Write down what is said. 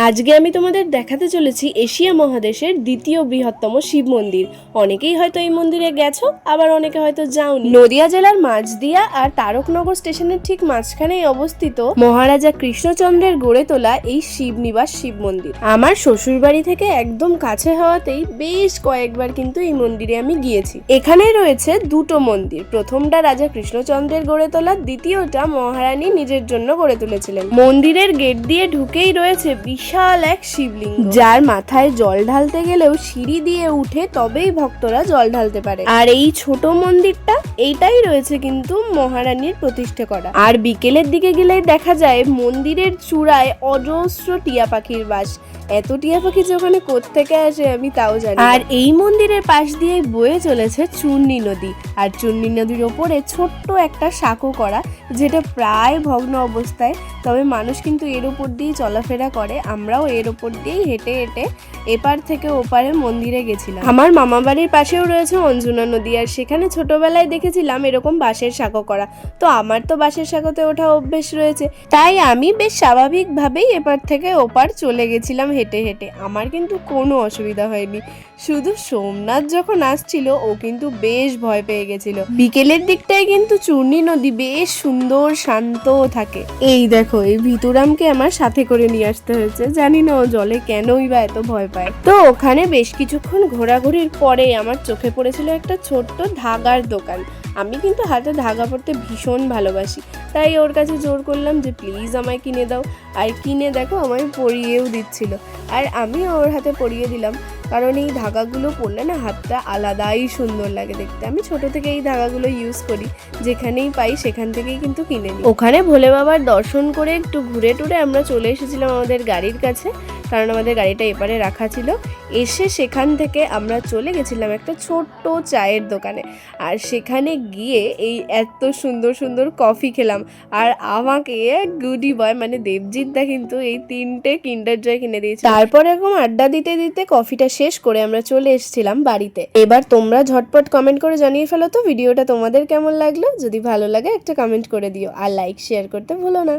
আজকে আমি তোমাদের দেখাতে চলেছি এশিয়া মহাদেশের দ্বিতীয় বৃহত্তম শিব মন্দির। অনেকেই হয়তো এই মন্দিরে গেছো, আবার অনেকে হয়তো যাওনি। নদিয়া জেলার মাঝদিয়া আর তারকনগর স্টেশনের ঠিক মাঝখানেই অবস্থিত মহারাজা কৃষ্ণচন্দ্রের গড়ে তোলা এই শিবনিবাস শিব মন্দির। আমার শ্বশুর বাড়ি থেকে একদম কাছে হওয়াতেই বেশ কয়েকবার কিন্তু এই মন্দিরে আমি গিয়েছি। এখানে রয়েছে দুটো মন্দির, প্রথমটা রাজা কৃষ্ণচন্দ্রের গড়ে তোলা, দ্বিতীয়টা মহারানী নিজের জন্য গড়ে তুলেছিলেন। মন্দিরের গেট দিয়ে ঢুকেই রয়েছে বিশাল এক শিবলিঙ্গ, যার মাথায় জল ঢালতে গেলেও সিঁড়ি দিয়ে উঠে তবেই ভক্তরা জল ঢালতে পারে। আর এই ছোট মন্দিরটা এইটাই রয়েছে কিন্তু মহারানীর প্রতিষ্ঠা করা। আর বিকেলের দিকে গেলেই দেখা যায় মন্দিরের চূড়ায় অজস্র টিয়া পাখির বাস। এত টিয়া পাখি যে ওখানে কোত্থেকে আসে আমি তাও জানি। আর এই মন্দিরের পাশ দিয়ে বয়ে চলেছে চূর্ণী নদী, আর চূর্ণী নদীর ওপরে ছোট্ট একটা সাঁকো করা, যেটা প্রায় ভগ্ন অবস্থায়, তবে মানুষ কিন্তু এর উপর দিয়েই চলাফেরা করে। আমরাও এর উপর দিয়েই হেঁটে হেঁটে এপার থেকে ওপারে মন্দিরে গেছিলাম। আমার মামা বাড়ির পাশেও রয়েছে অঞ্জনা নদী, আর সেখানে ছোটবেলায় দেখেছিলাম এরকম বাঁশের সাঁকো করা। তো আমার তো বাঁশের সাঁকোতে ওঠা অভ্যেস রয়েছে, তাই আমি বেশ স্বাভাবিকভাবেই এপার থেকে ওপার চলে গেছিলাম হেঁটে হেঁটে। আমার কিন্তু কোনো অসুবিধা হয়নি। শুধু সোমনাথ যখন আসছিল ও কিন্তু বেশ ভয় পেয়ে গেছিল। বিকেলের দিকটায় কিন্তু চূর্ণী নদী বেশ সুন্দর শান্ত থাকে। এই দেখো, এই ভিতুরামকে আমার সাথে করে নিয়ে আসতে হয়েছে, জানি না ও জলে কেনই বা এত ভয় পায়। তো ওখানে বেশ কিছুক্ষণ ঘোরাঘুরির পরে আমার চোখে পড়েছিল একটা ছোট্ট ধাগার দোকান। আমি কিন্তু হাতে ধাগা পড়তে ভীষণ ভালোবাসি, তাই ওর কাছে জোর করলাম যে প্লিজ আমায় কিনে দাও। আর কিনে দেখো আমায় পরিয়েও দিচ্ছিল, আর আমি ওর হাতে পরিয়ে দিলাম, কারণ এই ধাগাগুলো পরলে না হাতটা আলাদাই সুন্দর লাগে দেখতে। আমি ছোট থেকে এই ধাগাগুলো ইউজ করি, যেখানেই পাই সেখান থেকেই কিন্তু কিনে নিই। ওখানে ভোলে বাবার দর্শন করে একটু ঘুরে টুরে আমরা চলে এসেছিলাম আমাদের গাড়ির কাছে, কারণ আমাদের গাড়িটা এপারে রাখা ছিল। এসে সেখান থেকে আমরা চলে গেছিলাম একটা ছোট্ট চায়ের দোকানে, আর সেখানে গিয়ে এই এত সুন্দর সুন্দর কফি খেলাম। আর আমাকে গুডি বয় মানে দেবজিৎ দা কিন্তু এই 3টে কিন্ডার জয় কিনে দিয়েছে। তারপর এরকম আড্ডা দিতে দিতে কফিটা শেষ করে আমরা চলে এসেছিলাম বাড়িতে। এবার তোমরা ঝটপট কমেন্ট করে জানিয়ে ফেলো তো ভিডিওটা তোমাদের কেমন লাগলো। যদি ভালো লাগে একটা কমেন্ট করে দিও, আর লাইক শেয়ার করতে ভুলো না।